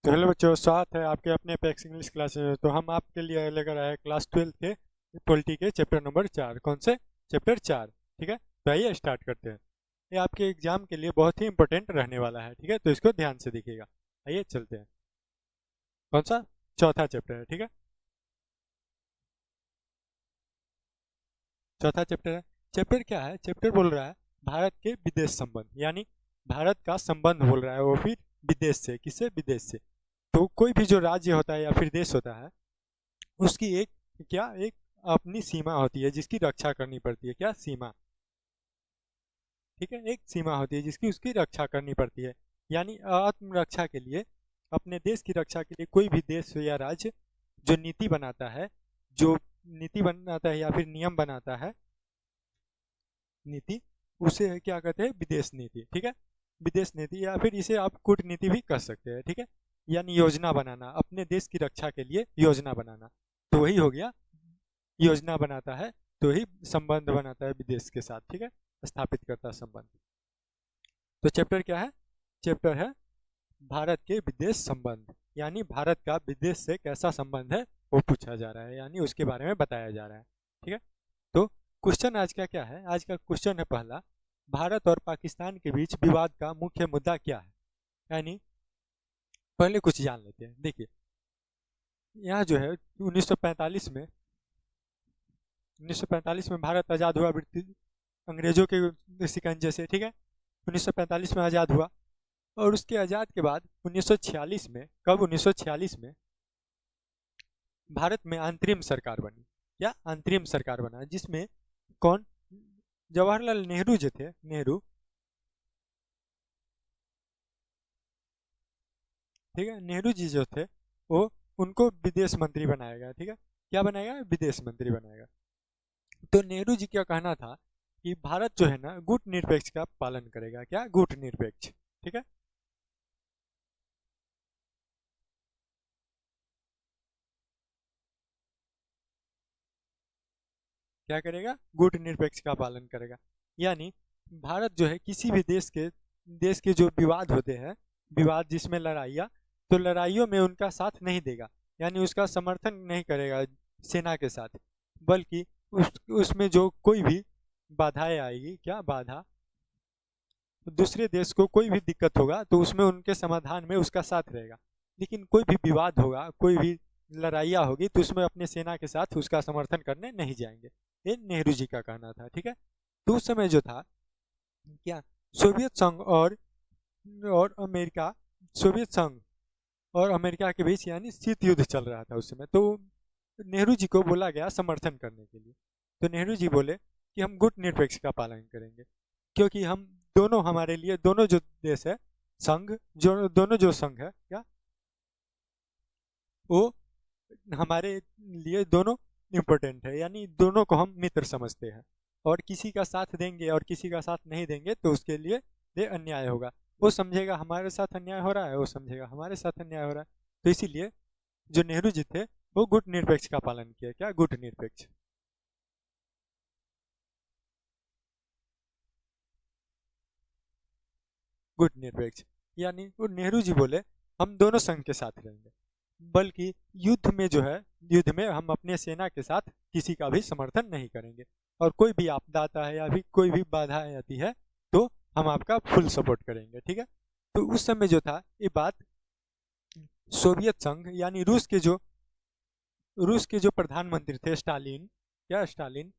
तो हेलो बच्चों, स्वागत है आपके अपने अपेक्स इंग्लिश क्लास में। तो हम आपके लिए लेकर आए हैं क्लास 12 के पॉलिटी के चैप्टर नंबर 4। कौन से? चैप्टर 4। ठीक है, तो आइए स्टार्ट करते हैं। ये आपके एग्जाम के लिए बहुत ही इंपॉर्टेंट रहने वाला है। ठीक है, तो इसको ध्यान से देखिएगा। आइए चलते हैं। कौन सा? चौथा चैप्टर है। ठीक है, चौथा चैप्टर है। चैप्टर क्या है? चैप्टर बोल रहा है भारत के विदेश संबंध, यानी भारत का संबंध बोल रहा है वो फिर विदेश से। किससे? विदेश से। तो कोई भी जो राज्य होता है या फिर देश होता है, उसकी एक क्या एक अपनी सीमा होती है जिसकी रक्षा करनी पड़ती है। क्या सीमा? ठीक है, एक सीमा होती है जिसकी उसकी रक्षा करनी पड़ती है। यानी आत्मरक्षा के लिए, अपने देश की रक्षा के लिए कोई भी देश या राज्य जो नीति बनाता है, जो नीति बनाता है या फिर नियम बनाता है, नीति, उसे क्या कहते हैं? विदेश नीति। ठीक है, विदेश नीति या फिर इसे आप कूटनीति भी कह सकते हैं। ठीक है, यानी योजना बनाना, अपने देश की रक्षा के लिए योजना बनाना, तो वही हो गया। योजना बनाता है तो ही संबंध बनाता है विदेश के साथ। ठीक है, स्थापित करता है संबंध। तो चैप्टर क्या है? चैप्टर है भारत के विदेश संबंध, यानी भारत का विदेश से कैसा संबंध है वो पूछा जा रहा है, यानी उसके बारे में बताया जा रहा है। ठीक है, तो क्वेश्चन आज का क्या है? आज का क्वेश्चन है पहला, भारत और पाकिस्तान के बीच विवाद का मुख्य मुद्दा क्या है? यानी पहले कुछ जान लेते हैं। देखिए, यहाँ जो है 1945 में 1945 में भारत आज़ाद हुआ ब्रिटिश अंग्रेजों के शिकंजे से। ठीक है, 1945 में आज़ाद हुआ। और उसके आज़ाद के बाद 1946 में, कब? 1946 में भारत में अंतरिम सरकार बनी। क्या? अंतरिम सरकार बना, जिसमें कौन? जवाहरलाल नेहरू जो थे, नेहरू। ठीक है, नेहरू जी जो थे वो, उनको विदेश मंत्री बनाया गया। ठीक है, क्या बनाएगा? विदेश मंत्री बनाएगा। तो नेहरू जी का कहना था कि भारत जो है ना, गुट निरपेक्ष का पालन करेगा। क्या? गुट निरपेक्ष। ठीक है, क्या करेगा? गुट निरपेक्ष का पालन करेगा। यानी भारत जो है किसी भी देश के जो विवाद होते हैं, विवाद जिसमें लड़ाइयाँ, तो लड़ाइयों में उनका साथ नहीं देगा, यानी उसका समर्थन नहीं करेगा सेना के साथ, बल्कि उसमें जो कोई भी बाधाएं आएगी, क्या बाधा, दूसरे देश को कोई भी दिक्कत होगा तो उसमें उनके समाधान में उसका साथ रहेगा। लेकिन कोई भी विवाद होगा, कोई भी लड़ाइयाँ होगी, तो उसमें अपने सेना के साथ उसका समर्थन करने नहीं जाएंगे। ये नेहरू जी का कहना था। ठीक है, तो उस समय जो था, क्या, सोवियत संघ और अमेरिका, सोवियत संघ और अमेरिका के बीच यानी शीत युद्ध चल रहा था उस समय। तो नेहरू जी को बोला गया समर्थन करने के लिए। तो नेहरू जी बोले कि हम गुट निरपेक्ष का पालन करेंगे, क्योंकि हम दोनों, हमारे लिए दोनों जो देश है, संघ, जो दोनों जो संघ है, क्या वो हमारे लिए दोनों इम्पोर्टेंट है, यानी दोनों को हम मित्र समझते हैं। और किसी का साथ देंगे और किसी का साथ नहीं देंगे तो उसके लिए ये अन्याय होगा। वो समझेगा हमारे साथ अन्याय हो रहा है, वो समझेगा हमारे साथ अन्याय हो रहा है। तो इसीलिए जो नेहरू जी थे वो गुट निरपेक्ष का पालन किया। क्या? गुट निरपेक्ष। गुट निरपेक्ष, यानी वो नेहरू जी बोले हम दोनों संघ के साथ रहेंगे, बल्कि युद्ध में जो है, युद्ध में हम अपने सेना के साथ किसी का भी समर्थन नहीं करेंगे। और कोई भी आपदा आता है या फिर कोई भी बाधा आती है तो हम आपका फुल सपोर्ट करेंगे। ठीक है, तो उस समय जो था ये बात, सोवियत संघ यानी रूस के जो प्रधानमंत्री थे, स्टालिन, क्या स्टालिन,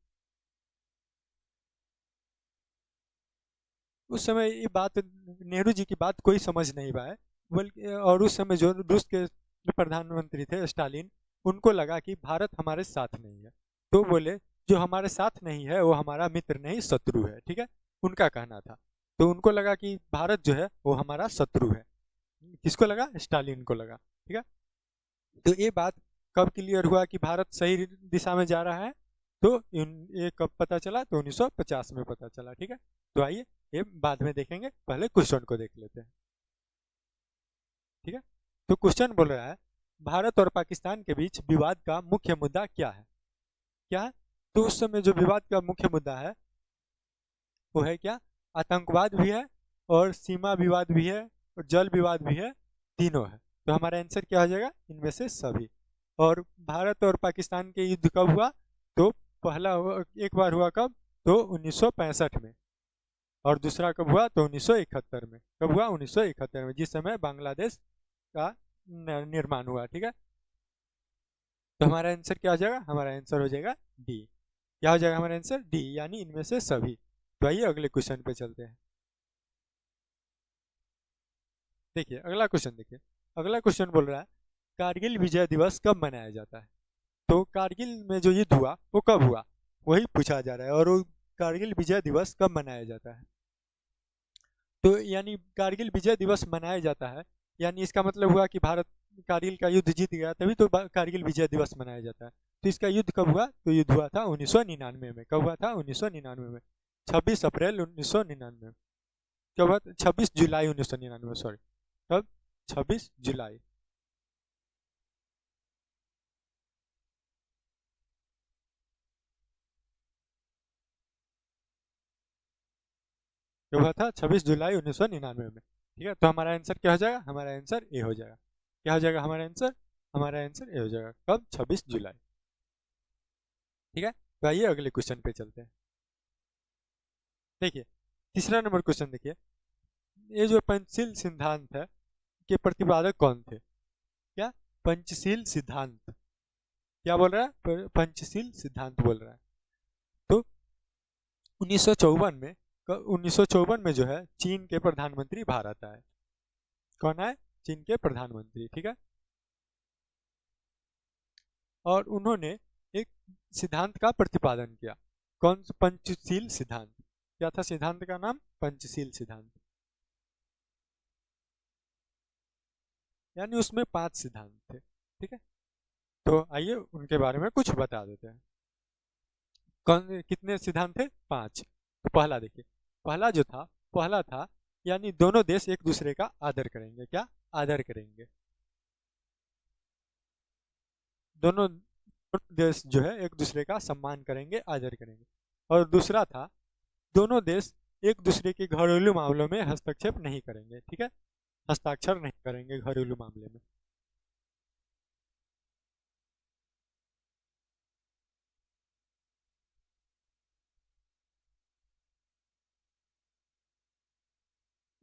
उस समय ये बात, नेहरू जी की बात कोई समझ नहीं पाए, बल्कि और उस समय जो रूस के जो प्रधानमंत्री थे, स्टालिन, उनको लगा कि भारत हमारे साथ नहीं है। तो बोले जो हमारे साथ नहीं है वो हमारा मित्र नहीं, शत्रु है। ठीक है, उनका कहना था। तो उनको लगा कि भारत जो है वो हमारा शत्रु है। किसको लगा? स्टालिन को लगा। ठीक है, तो ये बात कब क्लियर हुआ कि भारत सही दिशा में जा रहा है? तो ये कब पता चला? तो 1950 में पता चला। ठीक है, तो आइए ये बाद में देखेंगे, पहले क्वेश्चन को देख लेते हैं। ठीक है, तो क्वेश्चन बोल रहा है भारत और पाकिस्तान के बीच विवाद का मुख्य मुद्दा क्या है? क्या है? तो उस समय जो विवाद का मुख्य मुद्दा है वो है क्या? आतंकवाद भी है, और सीमा विवाद भी है, और जल विवाद भी है, तीनों है। तो हमारा आंसर क्या हो जाएगा, इनमें से सभी। और भारत और पाकिस्तान के युद्ध कब हुआ, तो एक बार हुआ कब, तो 1965 में, और दूसरा कब हुआ, तो 1971 में। कब हुआ, 1971 में, जिस समय बांग्लादेश का निर्माण हुआ। ठीक है, तो हमारा आंसर क्या हो जाएगा, हमारा आंसर हो जाएगा डी। क्या हो जाएगा हमारा आंसर, डी, यानी इनमें से सभी। तो आइए अगले क्वेश्चन पे चलते हैं। देखिए अगला क्वेश्चन, देखिए अगला क्वेश्चन बोल रहा है कारगिल विजय दिवस कब मनाया जाता है। तो कारगिल में जो युद्ध हुआ वो कब हुआ, वही पूछा जा रहा है, और वो कारगिल विजय दिवस कब मनाया जाता है। तो यानी कारगिल विजय दिवस मनाया जाता है, यानी इसका मतलब हुआ कि भारत कारगिल का युद्ध जीत गया, तभी तो कारगिल विजय दिवस मनाया जाता है। तो इसका युद्ध कब हुआ, तो युद्ध हुआ था 1999 में। कब हुआ था, 1999 में, 26 अप्रैल 1999 में। कब हुआ, 26 जुलाई 1999 में, सॉरी, कब, 26 जुलाई। कब हुआ था, 26 जुलाई 1999 में। ठीक है, तो हमारा आंसर क्या हो जाएगा, हमारा आंसर ए हो जाएगा। क्या हो जाएगा हमारा आंसर, हमारा आंसर ए हो जाएगा। कब, 26 जुलाई। ठीक है, तो आइए अगले क्वेश्चन पे चलते हैं। देखिए तीसरा नंबर क्वेश्चन देखिए, ये जो पंचशील सिद्धांत है के प्रतिपादक कौन थे। क्या, पंचशील सिद्धांत, क्या बोल रहा है, पंचशील सिद्धांत बोल रहा है। तो 1954 में, 1954 में जो है चीन के प्रधानमंत्री भारत आए। कौन आए, चीन के प्रधानमंत्री। ठीक है, और उन्होंने एक सिद्धांत का प्रतिपादन किया। कौन सा, पंचशील सिद्धांत। क्या था सिद्धांत का नाम, पंचशील सिद्धांत। यानी उसमें 5 सिद्धांत थे। ठीक है, तो आइए उनके बारे में कुछ बता देते हैं। कौन, कितने सिद्धांत थे, 5। तो पहला देखिए, पहला जो था, पहला था यानी दोनों देश एक दूसरे का आदर करेंगे। क्या, आदर करेंगे। दोनों देश जो है एक दूसरे का सम्मान करेंगे, आदर करेंगे। और दूसरा था, दोनों देश एक दूसरे के घरेलू मामलों में हस्तक्षेप नहीं करेंगे। ठीक है, हस्ताक्षर नहीं करेंगे घरेलू मामले में।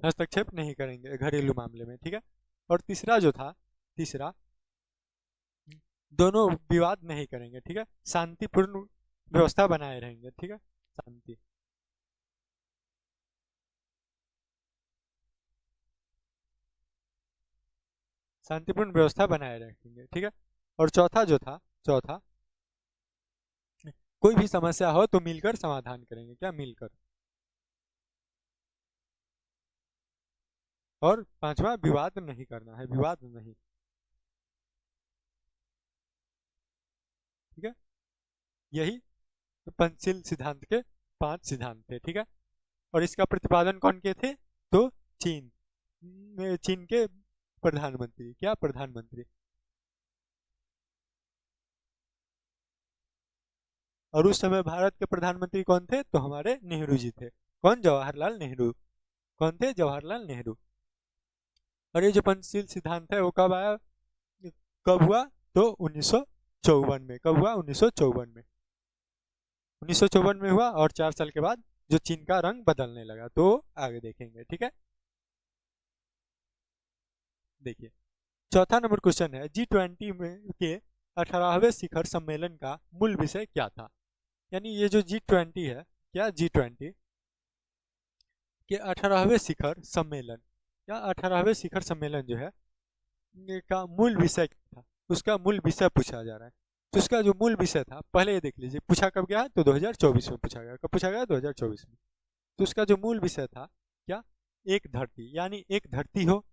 हस्तक्षेप नहीं करेंगे घरेलू मामले में। ठीक है, और तीसरा जो था, तीसरा, दोनों विवाद नहीं करेंगे। ठीक है, शांतिपूर्ण व्यवस्था बनाए रहेंगे। ठीक है, शांति, शांतिपूर्ण व्यवस्था बनाए रखेंगे। ठीक है, और चौथा जो था, चौथा, कोई भी समस्या हो तो मिलकर समाधान करेंगे। क्या, मिलकर। और पांचवा, विवाद नहीं करना है, विवाद नहीं। ठीक है, यही पंचशील सिद्धांत के 5 सिद्धांत थे। ठीक है, और इसका प्रतिपादन कौन किए थे, तो चीन, चीन के प्रधानमंत्री। क्या, प्रधानमंत्री। और उस समय भारत के प्रधानमंत्री कौन थे, तो हमारे नेहरू जी थे। कौन, जवाहरलाल नेहरू। कौन थे, जवाहरलाल नेहरू। और ये जो पंचशील सिद्धांत है वो कब आया, कब हुआ, तो 1954 में। कब हुआ, 1954 में। 1954 में हुआ, और 4 साल के बाद जो चीन का रंग बदलने लगा, तो आगे देखेंगे। ठीक है, देखिए चौथा नंबर क्वेश्चन है, G20 में के 18वें शिखर सम्मेलन का मूल विषय क्या था। यानी ये जो G20 है, क्या, G20 के 18वें शिखर सम्मेलन, या 18वें शिखर सम्मेलन जो है का मूल विषय क्या था, उसका मूल विषय पूछा जा रहा है। तो उसका जो मूल विषय था, पहले ये देख लीजिए, पूछा कब गया है, तो 2024 में पूछा गया। कब पूछा गया, 2024 में। तो उसका जो मूल विषय था, क्या, एक धरती, यानी एक धरती हो,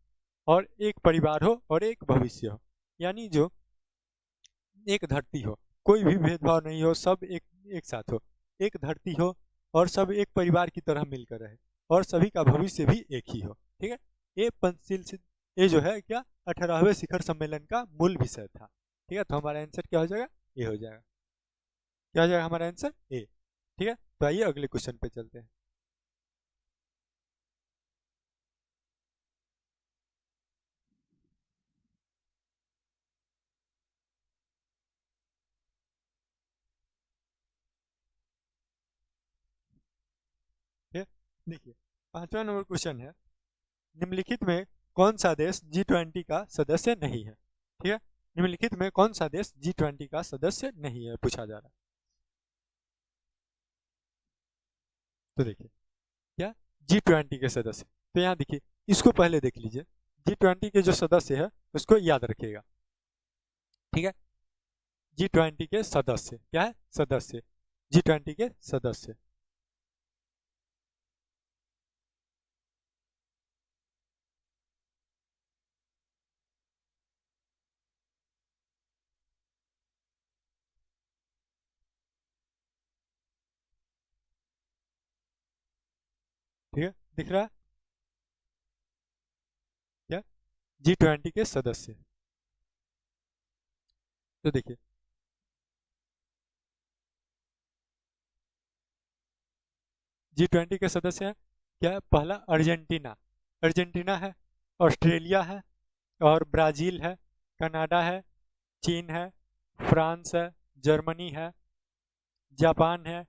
और एक परिवार हो, और एक भविष्य हो। यानी जो एक धरती हो, कोई भी भेदभाव नहीं हो, सब एक एक साथ हो, एक धरती हो, और सब एक परिवार की तरह मिलकर रहे, और सभी का भविष्य भी एक ही हो। ठीक है, ये पंचशील ये जो है क्या, 18वें शिखर सम्मेलन का मूल विषय था। ठीक है, तो हमारा आंसर क्या हो जाएगा, ए हो जाएगा। क्या हो जाएगा हमारा आंसर, ए। ठीक है, तो आइए अगले क्वेश्चन पे चलते हैं। देखिए 5वां नंबर क्वेश्चन है, निम्नलिखित में कौन सा देश G20 का सदस्य नहीं है? ठीक है, निम्नलिखित में कौन सा देश G20 का सदस्य नहीं है पूछा जा रहा है। तो देखिए क्या G20 के सदस्य, तो यहाँ देखिए इसको पहले देख लीजिए। G20 के जो सदस्य है उसको याद रखिएगा, ठीक है। G20 के सदस्य क्या है? सदस्य, G20 के सदस्य। ठीक है, दिख रहा है क्या? G20 के सदस्य। तो देखिए G20 के सदस्य हैं क्या है? पहला अर्जेंटीना, अर्जेंटीना है, ऑस्ट्रेलिया है, और ब्राजील है, कनाडा है, चीन है, फ्रांस है, जर्मनी है, जापान है,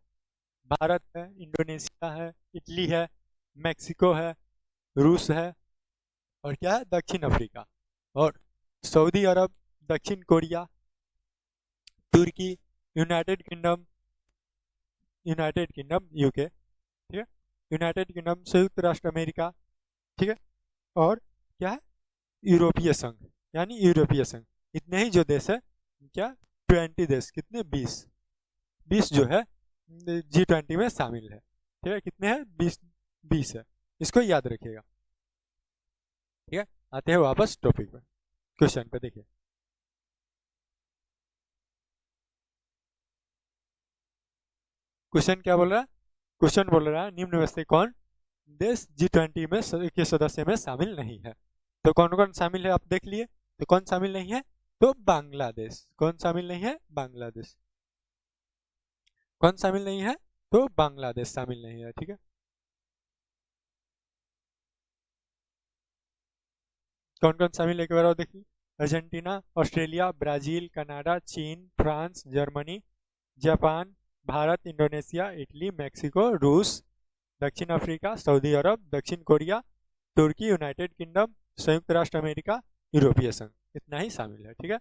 भारत है, इंडोनेशिया है, इटली है, मेक्सिको है, रूस है, और क्या है? दक्षिण अफ्रीका, और सऊदी अरब, दक्षिण कोरिया, तुर्की, United Kingdom, United Kingdom UK, ठीक है, यूनाइटेड किंगडम, संयुक्त राष्ट्र अमेरिका, ठीक है, और क्या है? यूरोपीय संघ, यानी यूरोपीय संघ। इतने ही जो देश है क्या? 20 देश, कितने? 20 जो है G20 में शामिल है, ठीक है। कितने हैं? 20 है, इसको याद रखिएगा, ठीक है। आते हैं वापस टॉपिक पे, क्वेश्चन पे देखिए। क्वेश्चन क्या बोल रहा है? क्वेश्चन बोल रहा है निम्न में से कौन देश G20 में के सदस्य में शामिल नहीं है? तो कौन कौन शामिल है आप देख लिए। तो कौन शामिल नहीं है? तो बांग्लादेश। कौन शामिल नहीं है? बांग्लादेश। कौन शामिल नहीं है? तो बांग्लादेश शामिल नहीं है, ठीक है। कौन कौन शामिल है एक बार और देखिए। अर्जेंटीना, ऑस्ट्रेलिया, ब्राजील, कनाडा, चीन, France, Germany, Japan, Bharat, Indonesia, Italy, Mexico, रूस, दक्षिण अफ्रीका, सऊदी अरब, दक्षिण कोरिया, तुर्की, यूनाइटेड किंगडम, संयुक्त राष्ट्र अमेरिका, यूरोपीय संघ, इतना ही शामिल है, ठीक है।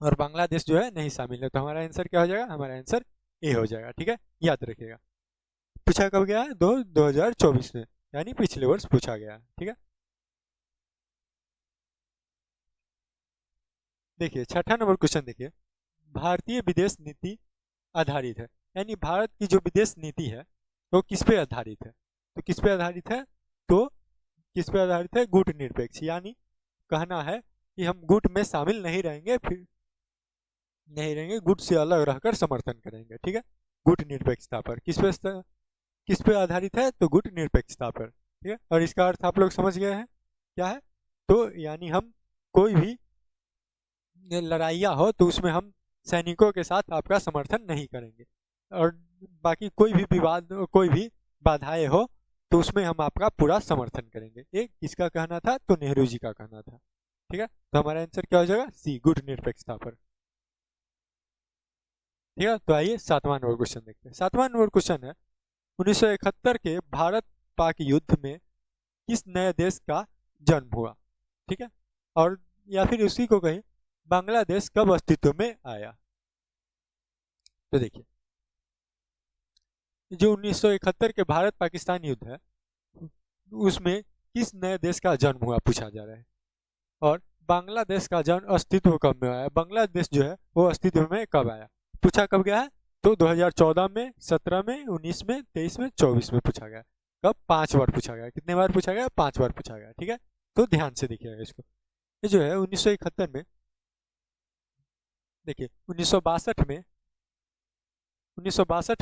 और बांग्लादेश जो है नहीं शामिल है, तो हमारा आंसर क्या हो जाएगा? हमारा आंसर ए हो जाएगा, ठीक है, याद रखिएगा। पूछा कब गया है? 2024 में, यानी पिछले वर्ष पूछा गया है, ठीक है। देखिए 6वां नंबर क्वेश्चन देखिए, भारतीय विदेश नीति आधारित है, यानी भारत की जो विदेश नीति है वो किस पे आधारित है? तो किस पे आधारित है? तो किस पे आधारित है? गुट निरपेक्ष, यानी कहना है कि हम गुट में शामिल नहीं रहेंगे, फिर नहीं रहेंगे, गुट से अलग रहकर समर्थन करेंगे, ठीक है। गुट निरपेक्षता पर किस पे आधारित है? तो गुट निरपेक्षता पर, ठीक है। और इसका अर्थ आप लोग समझ गए हैं क्या है? तो यानी हम कोई भी लड़ाइयाँ हो तो उसमें हम सैनिकों के साथ आपका समर्थन नहीं करेंगे, और बाकी कोई भी विवाद, कोई भी बाधाएं हो तो उसमें हम आपका पूरा समर्थन करेंगे। ये किसका कहना था? तो नेहरू जी का कहना था, ठीक है। तो हमारा आंसर क्या हो जाएगा? सी, गुट निरपेक्षता पर, ठीक है। तो आइए 7वां नंबर क्वेश्चन देखते हैं। 7वां नंबर क्वेश्चन है, 1971 के भारत पाक युद्ध में किस नए देश का जन्म हुआ? ठीक है, और या फिर उसी को कहें बांग्लादेश कब अस्तित्व में आया? तो देखिए जो 1971 के भारत पाकिस्तान युद्ध है उसमें किस नए देश का जन्म हुआ पूछा जा रहा है, और बांग्लादेश का जन्म अस्तित्व कब में आया? बांग्लादेश जो है वो अस्तित्व में कब आया? पूछा कब गया है? तो 2014 में, 17 में, 19 में, 23 में, 24 में पूछा गया। कब? 5 बार पूछा गया। कितने बार पूछा गया? 5 बार पूछा गया, ठीक है। तो ध्यान से देखिएगा इसको। ये जो है 1971 में, देखिए 1962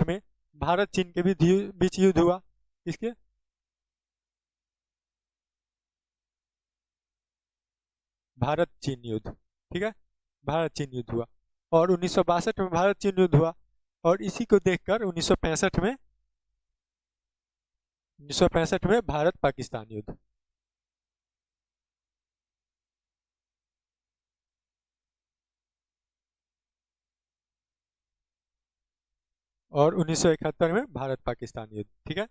में भारत चीन के बीच युद्ध हुआ। किसके? भारत चीन युद्ध, ठीक है, भारत चीन युद्ध हुआ। और 1962 में भारत चीन युद्ध हुआ, और इसी को देखकर 1965 में भारत पाकिस्तान युद्ध, और 1971 में भारत पाकिस्तान युद्ध, ठीक है।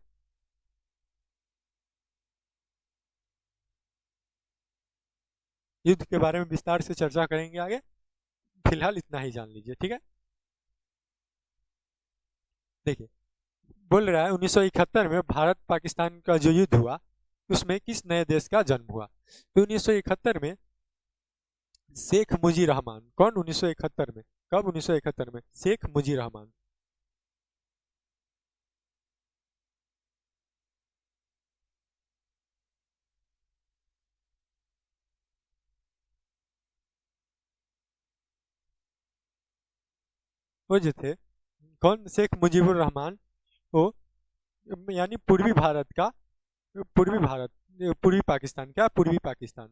युद्ध के बारे में विस्तार से चर्चा करेंगे आगे, फिलहाल इतना ही जान लीजिए, ठीक है। देखिए, बोल रहा है 1971 में भारत पाकिस्तान का जो युद्ध हुआ उसमें किस नए देश का जन्म हुआ। तो 1971 में शेख मुजीब रहमान। कौन 1971 में? कब 1971 में? शेख मुजीब रहमान। वो जो थे, कौन? शेख मुजीबुर रहमान। वो यानी पूर्वी भारत का, पूर्वी भारत, पूर्वी पाकिस्तान, क्या पूर्वी पाकिस्तान,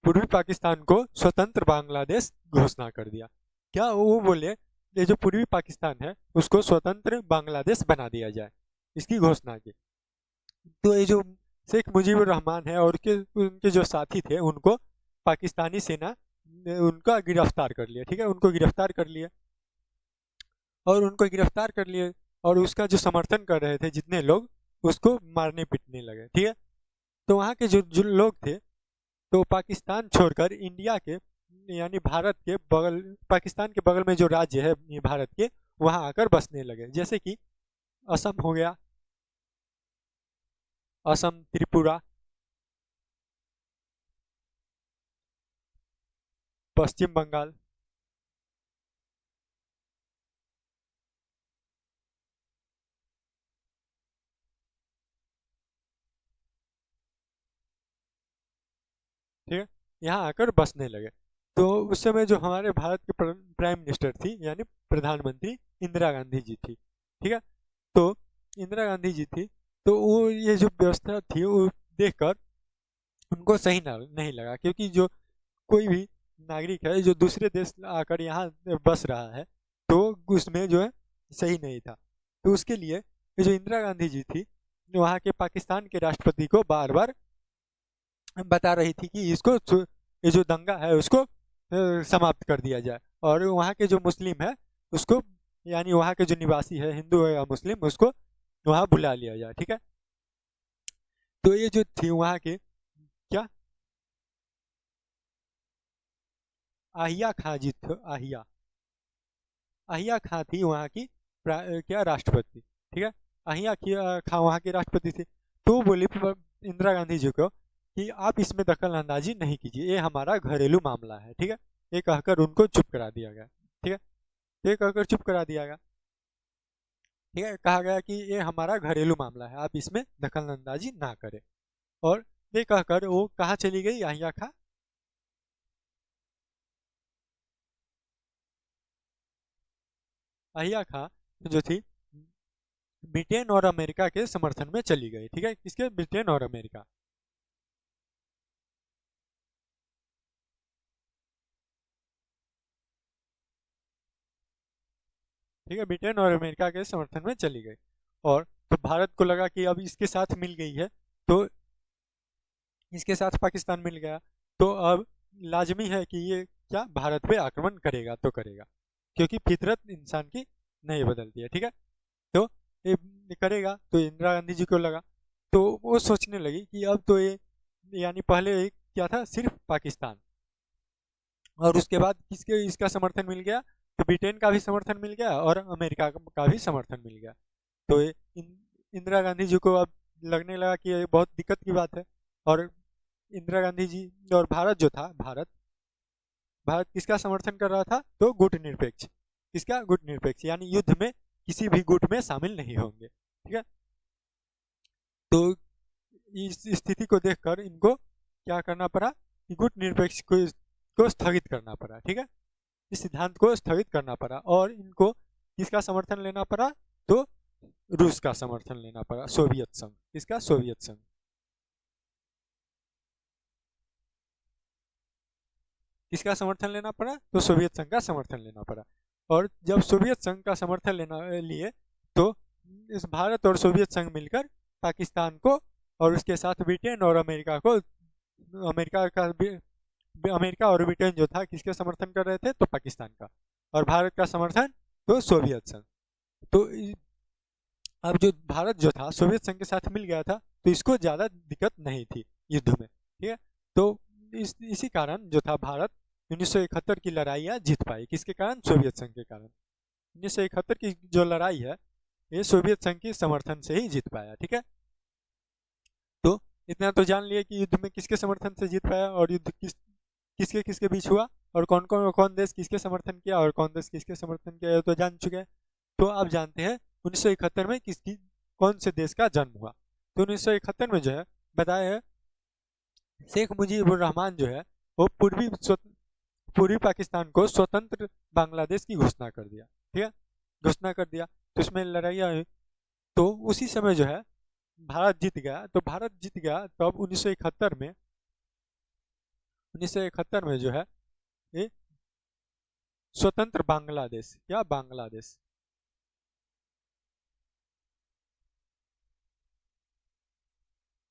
पूर्वी पाकिस्तान को स्वतंत्र बांग्लादेश घोषणा कर दिया। क्या वो बोले ये जो पूर्वी पाकिस्तान है उसको स्वतंत्र बांग्लादेश बना दिया जाए, इसकी घोषणा की। तो ये जो शेख मुजीबुर रहमान है और उनके जो साथी थे उनको पाकिस्तानी सेना ने उनका गिरफ्तार कर लिया, ठीक है, उनको गिरफ्तार कर लिया और उनको गिरफ्तार कर लिए और उसका जो समर्थन कर रहे थे जितने लोग, उसको मारने पीटने लगे, ठीक है। तो वहाँ के जो जो लोग थे, तो पाकिस्तान छोड़कर इंडिया के यानी भारत के बगल, पाकिस्तान के बगल में जो राज्य है ये भारत के, वहाँ आकर बसने लगे, जैसे कि असम हो गया, असम, त्रिपुरा, पश्चिम बंगाल, ठीक है, यहाँ आकर बसने लगे। तो उस समय जो हमारे भारत के प्राइम मिनिस्टर थी यानी प्रधानमंत्री इंदिरा गांधी जी थी, ठीक है। तो इंदिरा गांधी जी थी, तो वो ये जो व्यवस्था थी वो देखकर उनको सही नहीं लगा, क्योंकि जो कोई भी नागरिक है जो दूसरे देश आकर यहाँ बस रहा है तो उसमें जो है सही नहीं था। तो उसके लिए ये जो इंदिरा गांधी जी थी, वहाँ के पाकिस्तान के राष्ट्रपति को बार बार बता रही थी कि इसको ये जो दंगा है उसको समाप्त कर दिया जाए और वहाँ के जो मुस्लिम है उसको, यानी वहाँ के जो निवासी है हिंदू है या मुस्लिम, उसको वहाँ बुला लिया जाए, ठीक है। तो ये जो थी वहाँ के, क्या, आहिया खां जी थे, आहिया, अहिया खां थी वहाँ की क्या राष्ट्रपति, ठीक है। अहिया खां वहाँ के राष्ट्रपति थे। तो बोली इंदिरा गांधी जी को कि आप इसमें दखल अंदाजी नहीं कीजिए, ये हमारा घरेलू मामला है, ठीक है। ये कहकर उनको चुप करा दिया गया, ठीक है। ये कहकर चुप करा दिया गया, ठीक है, कहा गया कि ये हमारा घरेलू मामला है, आप इसमें दखल अंदाजी ना करें। और ये कहकर वो कहाँ चली गई अहिया खां? अहिया खां जो थी ब्रिटेन और अमेरिका के समर्थन में चली गई, ठीक है, किसके? ब्रिटेन और अमेरिका, ठीक है, ब्रिटेन और अमेरिका के समर्थन में चली गई। और तो भारत को लगा कि अब इसके साथ मिल गई है, तो इसके साथ पाकिस्तान मिल गया, तो अब लाजमी है कि ये क्या भारत पे आक्रमण करेगा तो करेगा, क्योंकि फितरत इंसान की नहीं बदलती है, ठीक है। तो ये करेगा, तो इंदिरा गांधी जी को लगा, तो वो सोचने लगी कि अब तो ये, यानी पहले क्या था, सिर्फ पाकिस्तान, और उसके बाद किसके इसका समर्थन मिल गया, तो ब्रिटेन का भी समर्थन मिल गया और अमेरिका का भी समर्थन मिल गया। तो ये इंदिरा गांधी जी को अब लगने लगा कि ये बहुत दिक्कत की बात है। और इंदिरा गांधी जी और भारत जो था, भारत भारत किसका समर्थन कर रहा था, तो गुट निरपेक्ष, किसका? गुट निरपेक्ष, यानी युद्ध में किसी भी गुट में शामिल नहीं होंगे, ठीक है। तो इस स्थिति को देखकर इनको क्या करना पड़ा कि गुट निरपेक्ष को स्थगित करना पड़ा, ठीक है। इस सिद्धांत को स्थगित करना पड़ा और इनको किसका समर्थन लेना पड़ा, तो रूस का समर्थन लेना पड़ा, सोवियत संघ, किसका? सोवियत संघ। किसका समर्थन लेना पड़ा, तो सोवियत संघ का समर्थन लेना पड़ा। और जब सोवियत संघ का समर्थन लेना लिए, तो इस भारत और सोवियत संघ मिलकर पाकिस्तान को और उसके साथ ब्रिटेन और अमेरिका को, अमेरिका का अमेरिका और ब्रिटेन जो था किसके समर्थन कर रहे थे, तो पाकिस्तान का, और भारत का समर्थन तो सोवियत संघ, तो अब जो भारत जो था सोवियत संघ के साथ मिल गया था, तो इसको ज़्यादा दिक्कत नहीं थी युद्ध में, ठीक है। तो इसी कारण जो था भारत 1971 की लड़ाइयाँ जीत पाई। किसके कारण? सोवियत संघ के कारण। 1971 की जो लड़ाई है ये सोवियत संघ के समर्थन से ही जीत पाया, ठीक है। तो इतना तो जान लिया कि युद्ध में किसके समर्थन से जीत पाया और युद्ध किसके किसके बीच हुआ और कौन देश किसके समर्थन किया और कौन देश किसके समर्थन किया, ये तो जान चुके हैं। तो आप जानते हैं 1971 में किसकी कौन से देश का जन्म हुआ। तो 1971 में जो है बताया है शेख मुजीबुर रहमान जो है वो पूर्वी पाकिस्तान को स्वतंत्र बांग्लादेश की घोषणा कर दिया, ठीक है, घोषणा कर दिया। तो इसमें लड़ाइयाँ हुई। तो उसी समय जो है भारत जीत गया। तो भारत जीत गया तब 1971 में जो है ये स्वतंत्र बांग्लादेश या बांग्लादेश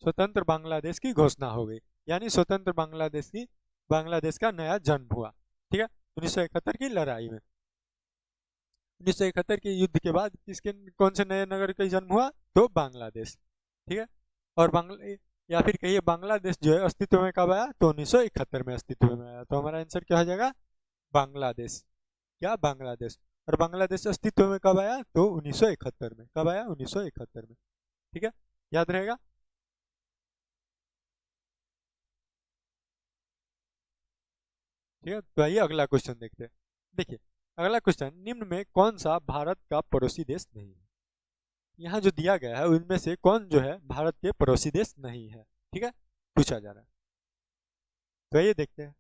स्वतंत्र बांग्लादेश की घोषणा हो गई, यानी स्वतंत्र बांग्लादेश का नया जन्म हुआ, ठीक है, 1971 की लड़ाई में। 1971 के युद्ध के बाद किसके कौन से नए नगर का जन्म हुआ? तो बांग्लादेश, ठीक है। और या फिर कहिए बांग्लादेश जो है अस्तित्व में कब आया? तो 1971 में अस्तित्व में आया। तो हमारा आंसर क्या हो जाएगा? बांग्लादेश या बांग्लादेश। और बांग्लादेश अस्तित्व में कब आया? तो 1971 में। कब आया? 1971 में, ठीक है, याद रहेगा। ठीक है, तो आइए अगला क्वेश्चन देखते हैं। देखिए अगला क्वेश्चन, निम्न में कौन सा भारत का पड़ोसी देश नहीं है? यहाँ जो दिया गया है उनमें से कौन जो है भारत के पड़ोसी देश नहीं है, ठीक है, पूछा जा रहा है। तो आइए देखते हैं।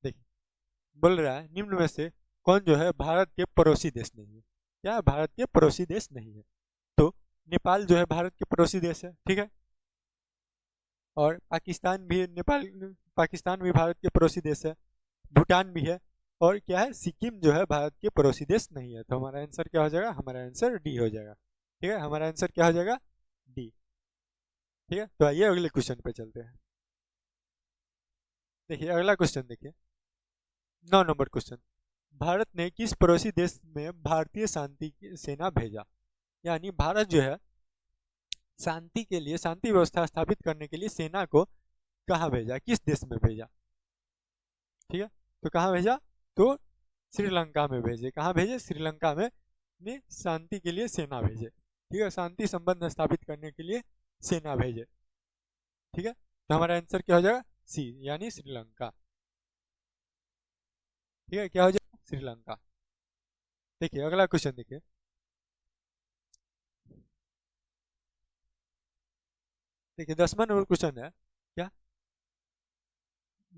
देखिए बोल रहा है निम्न में से कौन जो है भारत के पड़ोसी देश नहीं है। क्या भारत के पड़ोसी देश नहीं है? तो नेपाल जो है भारत के पड़ोसी देश है, ठीक है। और पाकिस्तान भी भारत के पड़ोसी देश है। भूटान भी है। और क्या है? सिक्किम जो है भारत के पड़ोसी देश नहीं है। तो हमारा आंसर क्या हो जाएगा? हमारा आंसर डी हो जाएगा, ठीक है, हमारा आंसर क्या हो जाएगा? डी, ठीक है। तो आइए अगले क्वेश्चन पे चलते हैं। देखिए अगला क्वेश्चन देखिए, 9 नंबर क्वेश्चन, भारत ने किस पड़ोसी देश में भारतीय शांति की सेना भेजा? यानी भारत जो है शांति के लिए, शांति व्यवस्था स्थापित करने के लिए सेना को कहाँ भेजा, किस देश में भेजा? ठीक है, तो कहाँ भेजा? तो श्रीलंका में भेजे। कहाँ भेजे? श्रीलंका में ने शांति के लिए सेना भेजे, ठीक है, शांति संबंध स्थापित करने के लिए सेना भेजे, ठीक है। तो हमारा आंसर क्या हो जाएगा? सी, यानी श्रीलंका, ठीक है, क्या हो जाएगा? श्रीलंका। देखिए अगला क्वेश्चन देखिए, देखिए 10वां नंबर क्वेश्चन है क्या,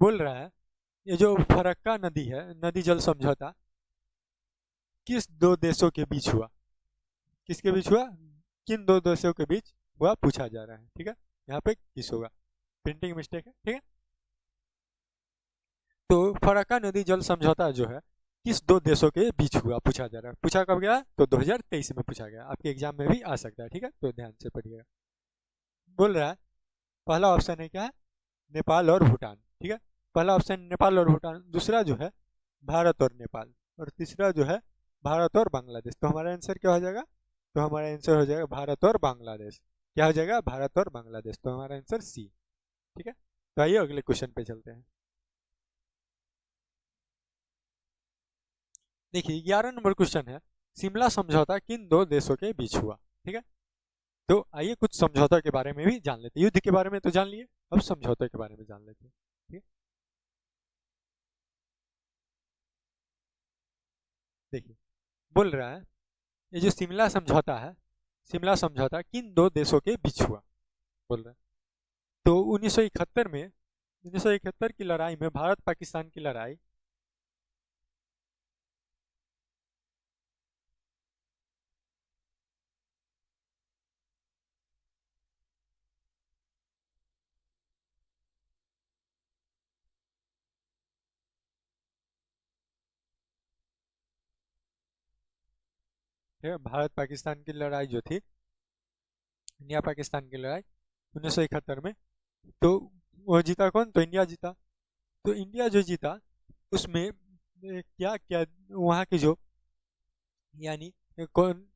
बोल रहा है ये जो फरक्का नदी है, नदी जल समझौता किस दो देशों के बीच हुआ? किसके बीच हुआ? किन दो देशों के बीच हुआ पूछा जा रहा है, ठीक है। यहाँ पे किस होगा, प्रिंटिंग मिस्टेक है, ठीक है। तो फरक्का नदी जल समझौता जो है किस दो देशों के बीच हुआ पूछा जा रहा है। पूछा कब गया? तो 2023 में पूछा गया, आपके एग्जाम में भी आ सकता है, ठीक है, तो ध्यान से पढ़िएगा। बोल रहा है पहला ऑप्शन है क्या है? नेपाल और भूटान, ठीक है, पहला ऑप्शन नेपाल और भूटान, दूसरा जो है भारत और नेपाल, और तीसरा जो है भारत और बांग्लादेश। तो हमारा आंसर क्या हो जाएगा? तो हमारा आंसर हो जाएगा भारत और बांग्लादेश। क्या हो जाएगा? भारत और बांग्लादेश। तो हमारा आंसर सी, ठीक है। तो आइए अगले क्वेश्चन पे चलते हैं। देखिए 11 नंबर क्वेश्चन है, शिमला समझौता किन दो देशों के बीच हुआ? ठीक है, तो आइए कुछ समझौता के बारे में भी जान लेते हैं। युद्ध के बारे में तो जान लिए, अब समझौते के बारे में जान लेते हैं, ठीक है। देखिए बोल रहा है ये जो शिमला समझौता है, शिमला समझौता किन दो देशों के बीच हुआ? बोल रहा है तो 1971 में, 1971 की लड़ाई में, भारत पाकिस्तान की लड़ाई, ठीक है, भारत पाकिस्तान की लड़ाई जो थी इंडिया पाकिस्तान की लड़ाई 1971 में। तो वो जीता कौन? तो इंडिया जीता। तो इंडिया जो जीता उसमें क्या क्या वहाँ के जो यानी कौन,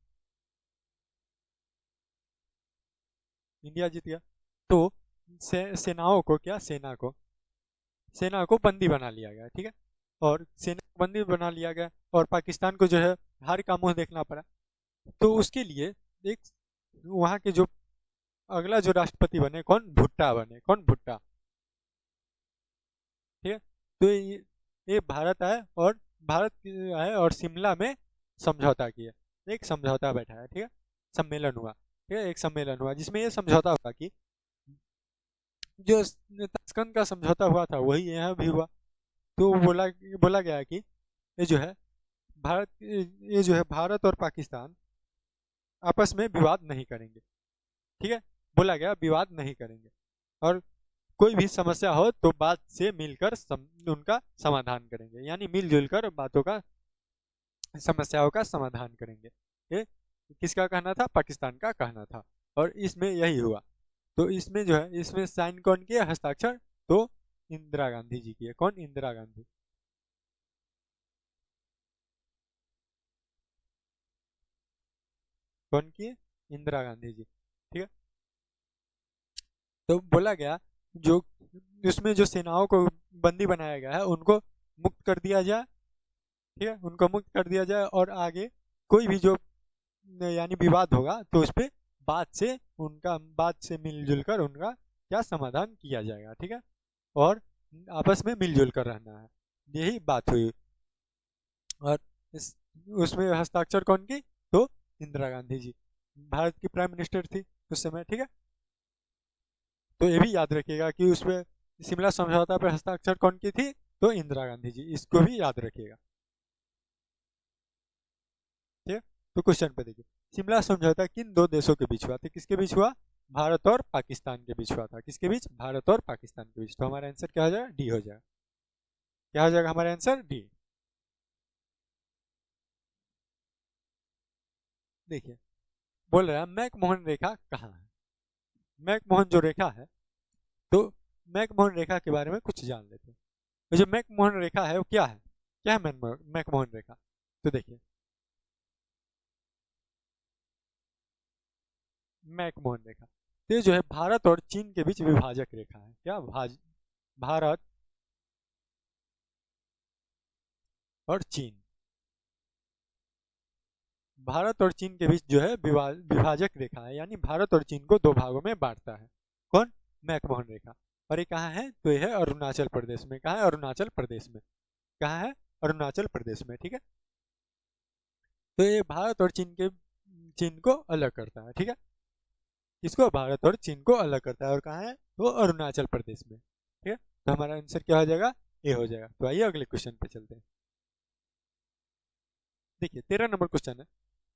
इंडिया जीत गया। तो सेनाओं को क्या, सेना को बंदी बना लिया गया, ठीक है। और सेना को बंदी बना लिया गया और पाकिस्तान को जो है हार का मुंह देखना पड़ा। तो उसके लिए एक वहाँ के जो अगला जो राष्ट्रपति बने कौन? भुट्टा बने। कौन? भुट्टा, ठीक है। तो ये भारत आए और आए और शिमला में समझौता किया। एक समझौता बैठा है, ठीक है, सम्मेलन हुआ, ठीक है, एक सम्मेलन हुआ जिसमें ये समझौता हुआ कि जो ताशकंद का समझौता हुआ था वही यहाँ भी हुआ। तो बोला बोला गया है कि ये जो है ये जो है भारत और पाकिस्तान आपस में विवाद नहीं करेंगे, ठीक है। बोला गया विवाद नहीं करेंगे और कोई भी समस्या हो तो बात से मिलकर उनका समाधान करेंगे, यानी मिलजुल कर बातों का, समस्याओं का समाधान करेंगे। ये किसका कहना था? पाकिस्तान का कहना था। और इसमें यही हुआ। तो इसमें जो है इसमें साइन कौन किया, हस्ताक्षर? तो इंदिरा गांधी जी की है। कौन? इंदिरा गांधी। कौन किए? इंदिरा गांधी जी, ठीक है। तो बोला गया जो उसमें जो सेनाओं को बंदी बनाया गया है उनको मुक्त कर दिया जाए, ठीक है, उनको मुक्त कर दिया जाए और आगे कोई भी जो यानी विवाद होगा तो उस पे बात से मिलजुल कर उनका क्या समाधान किया जाएगा, ठीक है। और आपस में मिलजुल कर रहना है, यही बात हुई। और इस उसमें हस्ताक्षर कौन की? तो इंदिरा गांधी जी, भारत की प्राइम मिनिस्टर थी उस समय, ठीक है। तो ये भी याद रखिएगा कि उसमें शिमला समझौता पर हस्ताक्षर कौन की थी? तो इंदिरा गांधी जी, इसको भी याद रखिएगा, ठीक है। तो क्वेश्चन पे देखिए, शिमला समझौता किन दो देशों के बीच हुआ था? किसके बीच हुआ? भारत और पाकिस्तान के बीच हुआ था। किसके बीच? भारत और पाकिस्तान के बीच। तो हमारा आंसर क्या हो जाएगा? डी हो जाएगा। क्या हो जाएगा हमारा आंसर? डी। देखिए, बोल रहा है मैकमोहन रेखा कहाँ है? मैकमोहन जो रेखा है, तो मैकमोहन रेखा के बारे में कुछ जान लेते हैं। तो जो मैकमोहन रेखा है वो क्या है? क्या है मैकमोहन रेखा? तो देखिए, मैकमोहन रेखा तो ये जो है भारत और चीन के बीच विभाजक रेखा है। क्या? भारत और चीन, भारत और चीन के बीच जो है विभाजक रेखा है, यानी भारत और चीन को दो भागों में बांटता है। कौन? मैकमोहन रेखा। और ये कहाँ है? तो ये है अरुणाचल प्रदेश में। कहाँ है? अरुणाचल प्रदेश में। कहाँ है? अरुणाचल प्रदेश में, ठीक है। तो ये भारत और चीन को अलग करता है, ठीक है। किसको? भारत और चीन को अलग करता है। और कहाँ है? तो अरुणाचल प्रदेश में, ठीक है। तो हमारा आंसर क्या हो जाएगा? ए हो जाएगा। तो आइए अगले क्वेश्चन पे चलते हैं। देखिए 13 नंबर क्वेश्चन है,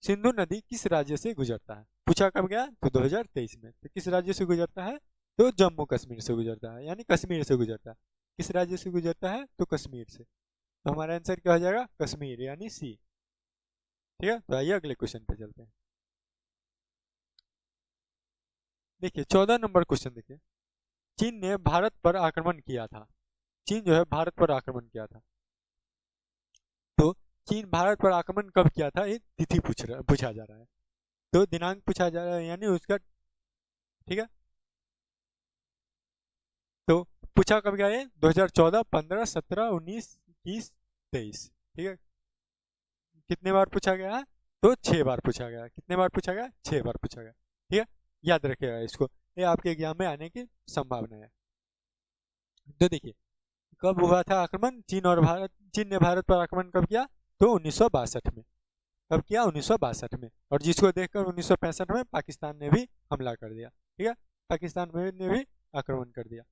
सिंधु नदी किस राज्य से गुजरता है? पूछा कब गया? तो 2023 में। तो किस राज्य से गुजरता है? तो जम्मू कश्मीर से गुजरता है, यानी कश्मीर से गुजरता है। किस राज्य से गुजरता है? तो कश्मीर से। तो हमारा आंसर क्या हो जाएगा? कश्मीर, यानी सी, ठीक है। तो आइए अगले क्वेश्चन पे चलते हैं। देखिए 14 नंबर क्वेश्चन देखिए, चीन ने भारत पर आक्रमण किया था। चीन जो है भारत पर आक्रमण किया था। तो चीन भारत पर आक्रमण कब किया था? ये तिथि पूछा जा रहा है। तो दिनांक पूछा जा रहा है, यानी उसका, ठीक है। तो पूछा कब गया? ये 2014, 15, 17, 19, 21, 23, ठीक है। कितने बार पूछा गया है? तो 6 बार पूछा गया। कितने बार पूछा गया? 6 बार पूछा गया, ठीक है। याद रखिएगा इसको, ये आपके एग्जाम में आने की संभावना है। तो देखिए, कब हुआ था आक्रमण? चीन ने भारत पर आक्रमण कब किया? तो 1962 में। कब किया? 1962 में। और जिसको देखकर 1965 में पाकिस्तान ने भी हमला कर दिया, ठीक है। पाकिस्तान ने भी आक्रमण कर दिया।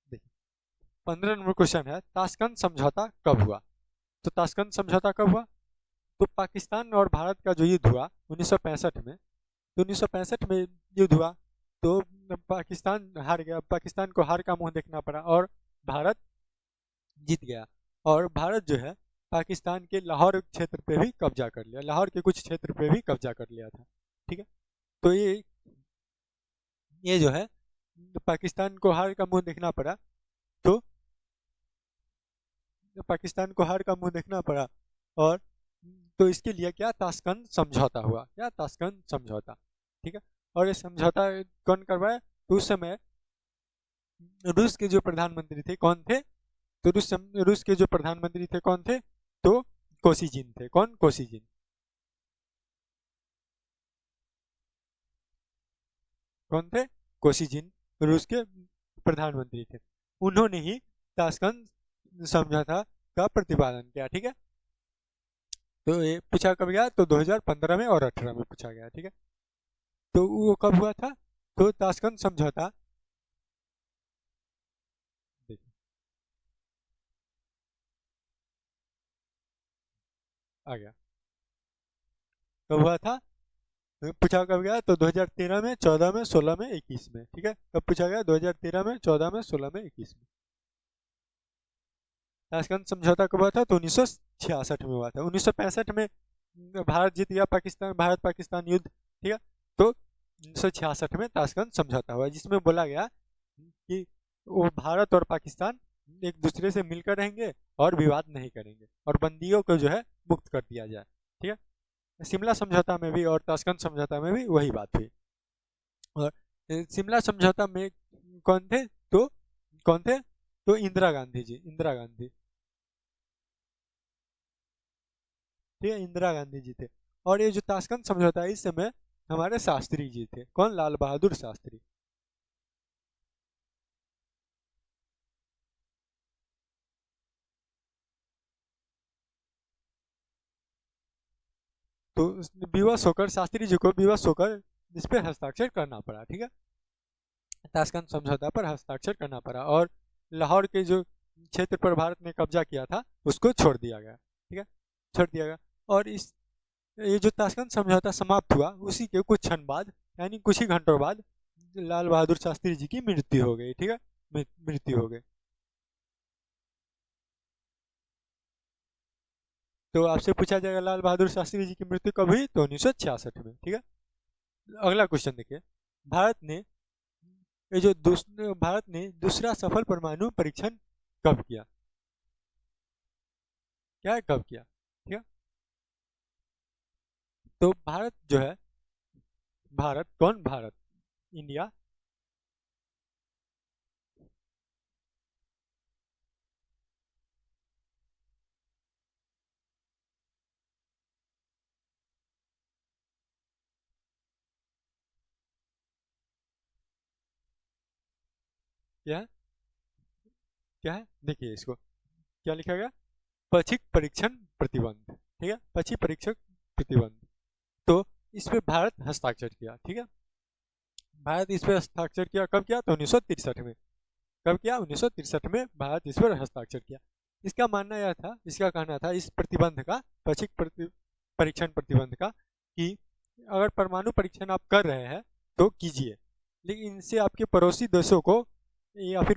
देखिए 15 नंबर क्वेश्चन है, ताशकंद समझौता कब हुआ? तो ताशकंद समझौता कब हुआ? तो पाकिस्तान और भारत का जो युद्ध हुआ 1965 में, तो 1965 में युद्ध हुआ। तो पाकिस्तान हार गया, पाकिस्तान को हार का मुंह देखना पड़ा और भारत जीत गया। और भारत जो है पाकिस्तान के लाहौर क्षेत्र पे भी कब्जा कर लिया, लाहौर के कुछ क्षेत्र पे भी कब्जा कर लिया था। ठीक है, तो ये जो है पाकिस्तान को हार का मुंह देखना पड़ा। तो पाकिस्तान को हार का मुंह देखना पड़ा, और तो इसके लिए क्या ताशकंद समझौता हुआ, क्या ताशकंद समझौता। ठीक है, और ये समझौता कौन करवाया, तो उस समय रूस के जो प्रधानमंत्री थे कौन थे, तो रूस के जो प्रधानमंत्री थे कौन थे, तो कोसिजिन थे। कौन, कोसिजिन। कौन थे, कोसिजिन रूस के प्रधानमंत्री थे। उन्होंने ही ताशकंद समझौता का प्रतिपादन किया। ठीक है, तो ये पूछा कब गया, तो 2015 में और 18 में पूछा गया। ठीक है, तो वो कब हुआ था, तो ताशकंद समझौता, देखिए आ गया, कब हुआ था, पूछा कब गया, तो 2013 में, 14 में, 16 में, 21 में। ठीक है, कब पूछा गया, 2013 में, 14 में, 16 में, 21 में। ताशकंद समझौता कब हुआ था, तो 1966 में हुआ था। 1965 में भारत जीत गया पाकिस्तान, भारत पाकिस्तान युद्ध। ठीक है, तो 1966 में ताशकंद समझौता हुआ, जिसमें बोला गया कि वो भारत और पाकिस्तान एक दूसरे से मिलकर रहेंगे और विवाद नहीं करेंगे, और बंदियों को जो है मुक्त कर दिया जाए। ठीक है, शिमला समझौता में भी और ताशकंद समझौता में भी वही बात हुई। और शिमला समझौता में कौन थे, तो कौन थे, तो इंदिरा गांधी जी, इंदिरा गांधी। ठीक है, इंदिरा गांधी जी थे। और ये जो ताशकंद समझौता है, इस समय हमारे शास्त्री जी थे। कौन, लाल बहादुर शास्त्री। तो विवश होकर, शास्त्री जी को विवश होकर इस पे हस्ताक्षर करना पड़ा। ठीक है, ताशकंद समझौता पर हस्ताक्षर करना पड़ा, और लाहौर के जो क्षेत्र पर भारत ने कब्जा किया था उसको छोड़ दिया गया। ठीक है, छोड़ दिया गया। और इस ये जो ताशकंद समझौता समाप्त हुआ, उसी के कुछ क्षण बाद, यानी कुछ ही घंटों बाद, लाल बहादुर शास्त्री जी की मृत्यु हो गई। ठीक है, मृत्यु हो गई। तो आपसे पूछा जाएगा लाल बहादुर शास्त्री जी की मृत्यु कब हुई, तो 1966 में। ठीक है, अगला क्वेश्चन देखिए। भारत ने भारत ने दूसरा सफल परमाणु परीक्षण कब किया, क्या है, कब किया। ठीक है, तो भारत जो है, भारत कौन, भारत, इंडिया। क्या है, क्या है, देखिए इसको क्या लिखा गया, पक्षिक परीक्षण प्रतिबंध। ठीक है, पक्षी परीक्षक प्रतिबंध। तो इस पे भारत हस्ताक्षर किया। ठीक है, भारत इस पे हस्ताक्षर किया, कब किया, तो 1963 में। कब किया, 1963 में भारत इस पर हस्ताक्षर किया। इसका मानना यह था, इसका कहना था इस प्रतिबंध का, परीक्षण प्रतिबंध का, कि अगर परमाणु परीक्षण आप कर रहे हैं तो कीजिए, लेकिन इनसे आपके पड़ोसी देशों को, या फिर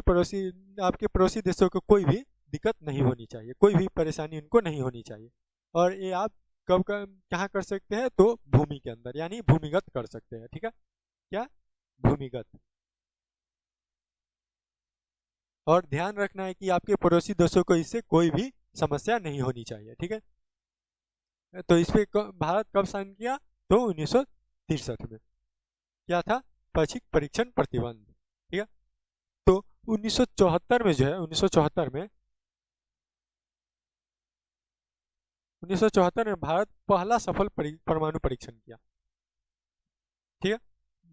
आपके पड़ोसी देशों को कोई भी दिक्कत नहीं होनी चाहिए, कोई भी परेशानी उनको नहीं होनी चाहिए। और ये आप कहाँ कर सकते हैं, तो भूमि के अंदर, यानी भूमिगत कर सकते हैं। ठीक है, क्या, भूमिगत। और ध्यान रखना है कि आपके पड़ोसी देशों को इससे कोई भी समस्या नहीं होनी चाहिए। ठीक है, तो इस पे भारत कब साइन किया, तो 1963 में। क्या था, पक्षिक परीक्षण प्रतिबंध। ठीक है, तो 1974 में जो है, 1974 में भारत पहला सफल परमाणु परीक्षण किया। ठीक है,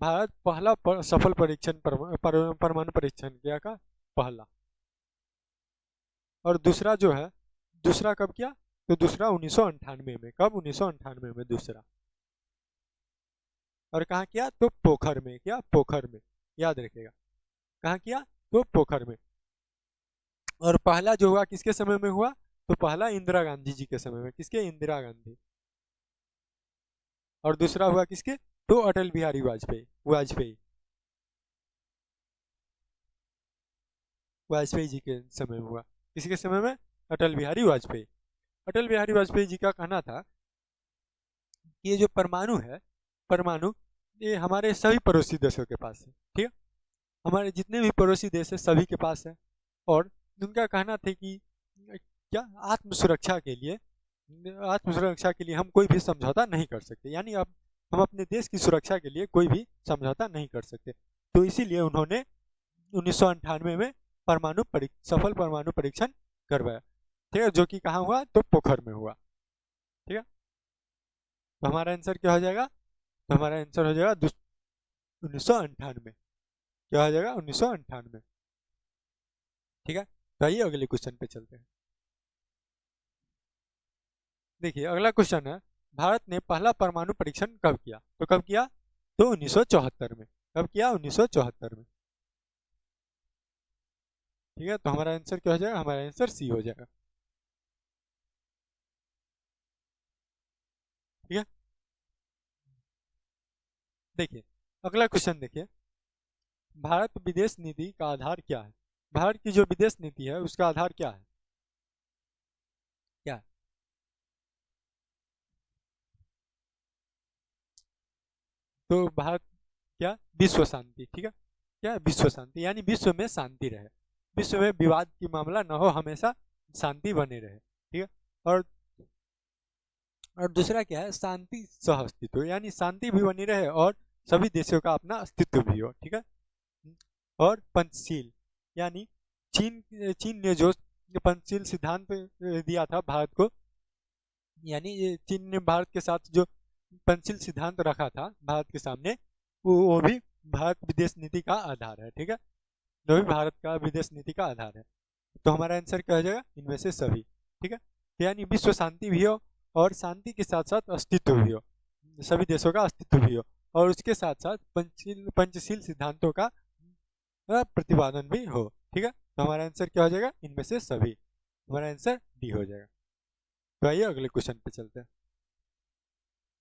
भारत पहला सफल परीक्षण परमाणु परीक्षण किया का, पहला। और दूसरा जो है, दूसरा कब किया, तो दूसरा 1998 में। कब, 1998 में दूसरा। और कहाँ किया, तो पोखर में। क्या, पोखर में, याद रखिएगा, कहाँ किया, तो पोखर में। और पहला जो हुआ किसके समय में हुआ, तो पहला इंदिरा गांधी जी के समय में। किसके, इंदिरा गांधी। और दूसरा हुआ किसके, तो अटल बिहारी वाजपेयी, वाजपेयी, वाजपेयी जी के समय में हुआ। किसके समय में, अटल बिहारी वाजपेयी। अटल बिहारी वाजपेयी जी का कहना था कि ये जो परमाणु है, परमाणु ये हमारे सभी पड़ोसी देशों के पास है, ठीक है, हमारे जितने भी पड़ोसी देश है सभी के पास है। और उनका कहना था कि क्या आत्मसुरक्षा के लिए, आत्मसुरक्षा के लिए हम कोई भी समझौता नहीं कर सकते, यानी अब हम अपने देश की सुरक्षा के लिए कोई भी समझौता नहीं कर सकते। तो इसीलिए उन्होंने 1998 में सफल परमाणु परीक्षण करवाया, ठीक है, जो कि कहाँ हुआ, तो पोखर में हुआ, ठीक है। तो हमारा आंसर क्या हो जाएगा, तो हमारा आंसर हो जाएगा 1998, क्या हो जाएगा 1998, ठीक है। तो आइए अगले क्वेश्चन पे चलते हैं। देखिए अगला क्वेश्चन है, भारत ने पहला परमाणु परीक्षण कब किया, तो कब किया, तो 1974 में, कब किया, 1974 में, ठीक है। तो हमारा आंसर क्या हो जाएगा, हमारा आंसर सी हो जाएगा, ठीक है। देखिए अगला क्वेश्चन देखिए, भारत विदेश नीति का आधार क्या है, भारत की जो विदेश नीति है उसका आधार क्या है, क्या है? तो भारत क्या, विश्व शांति, ठीक है, क्या है? विश्व शांति, यानी विश्व में शांति रहे, विश्व में विवाद की मामला न हो, हमेशा शांति बने रहे, ठीक है। और दूसरा क्या है, शांति सह अस्तित्व, यानी शांति भी बनी रहे और सभी देशों का अपना अस्तित्व भी हो, ठीक है। और पंचशील, यानी चीन चीन ने जो पंचशील सिद्धांत दिया था भारत को, यानी ये चीन ने भारत के साथ जो पंचशील सिद्धांत रखा था भारत के सामने, वो भी भारत विदेश नीति का आधार है, ठीक है, जो भी भारत का विदेश नीति का आधार है। तो हमारा आंसर क्या हो जाएगा, इनमें से सभी, ठीक है। तो यानी विश्व शांति भी हो और शांति के साथ साथ अस्तित्व भी हो, सभी देशों का अस्तित्व भी हो, और उसके साथ साथ पंचशील सिद्धांतों का प्रतिपादन भी हो, ठीक है। तो हमारा आंसर क्या हो जाएगा, इनमें से सभी, हमारा आंसर डी हो जाएगा। तो आइए अगले क्वेश्चन पे चलते हैं।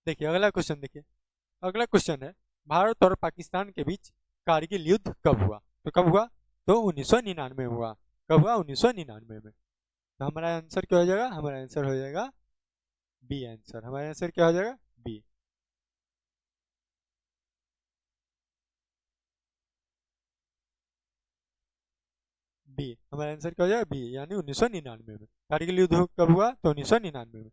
देखिए अगला क्वेश्चन देखिए, अगला क्वेश्चन है, भारत और पाकिस्तान के बीच कारगिल युद्ध कब हुआ, तो कब हुआ, तो 1999 में हुआ, कब हुआ, 1999 में। तो हमारा आंसर क्या हो जाएगा, हमारा आंसर हो जाएगा बी आंसर, हमारा आंसर क्या हो जाएगा, बी, बी, हमारा आंसर क्या हो जाएगा, बी, यानी 1999 में कारगिल युद्ध कब हुआ, तो 1999 में।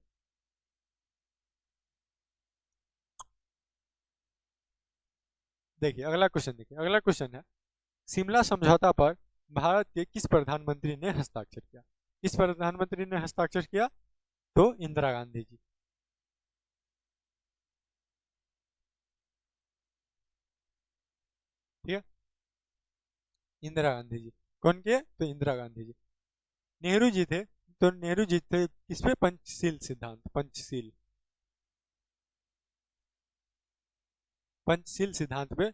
देखिए अगला क्वेश्चन देखिए, अगला क्वेश्चन है, शिमला समझौता पर भारत के किस प्रधानमंत्री ने हस्ताक्षर किया, किस प्रधानमंत्री ने हस्ताक्षर किया, तो इंदिरा गांधी जी, ठीक है, इंदिरा गांधी जी, कौन किए, तो इंदिरा गांधी जी। नेहरू जी थे, तो नेहरू जी थे किस पे, पंचशील सिद्धांत, पंचशील, पंचशील सिद्धांत पे,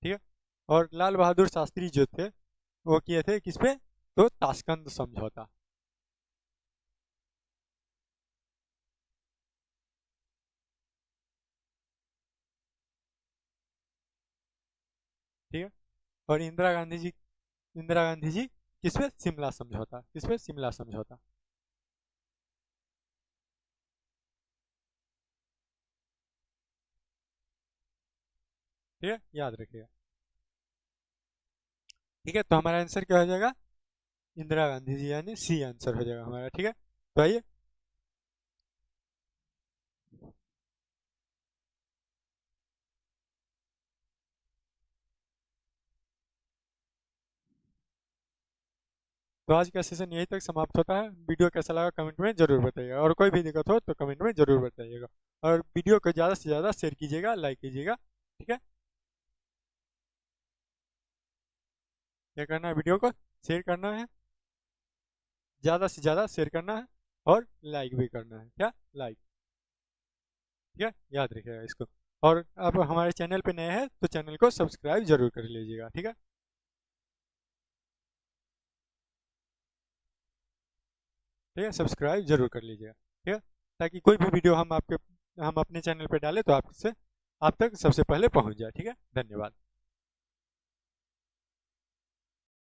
ठीक है। और लाल बहादुर शास्त्री जो थे वो किए थे किस पे, तो ताशकंद समझौता, ठीक है। और इंदिरा गांधी जी किस पे, शिमला समझौता, किस पे, शिमला समझौता, ठीक है, याद रखिएगा, ठीक है। तो हमारा आंसर क्या हो जाएगा, इंदिरा गांधी जी, यानी सी आंसर हो जाएगा हमारा, ठीक है। तो आइए, तो आज का सेशन यहीं तक समाप्त होता है। वीडियो कैसा लगा कमेंट में जरूर बताइएगा, और कोई भी दिक्कत हो तो कमेंट में जरूर बताइएगा, और वीडियो को ज़्यादा से ज़्यादा शेयर कीजिएगा, लाइक कीजिएगा, ठीक है। क्या करना है, वीडियो को शेयर करना है, ज़्यादा से ज़्यादा शेयर करना है, और लाइक भी करना है, क्या, लाइक, ठीक है, याद रखिएगा इसको। और आप हमारे चैनल पे नए हैं तो चैनल को सब्सक्राइब जरूर कर लीजिएगा, ठीक है, ठीक है, सब्सक्राइब जरूर कर लीजिएगा, ठीक है, ताकि कोई भी वीडियो हम अपने चैनल पे डालें तो आपसे आप तक सबसे पहले पहुंच जाए, ठीक है। धन्यवाद।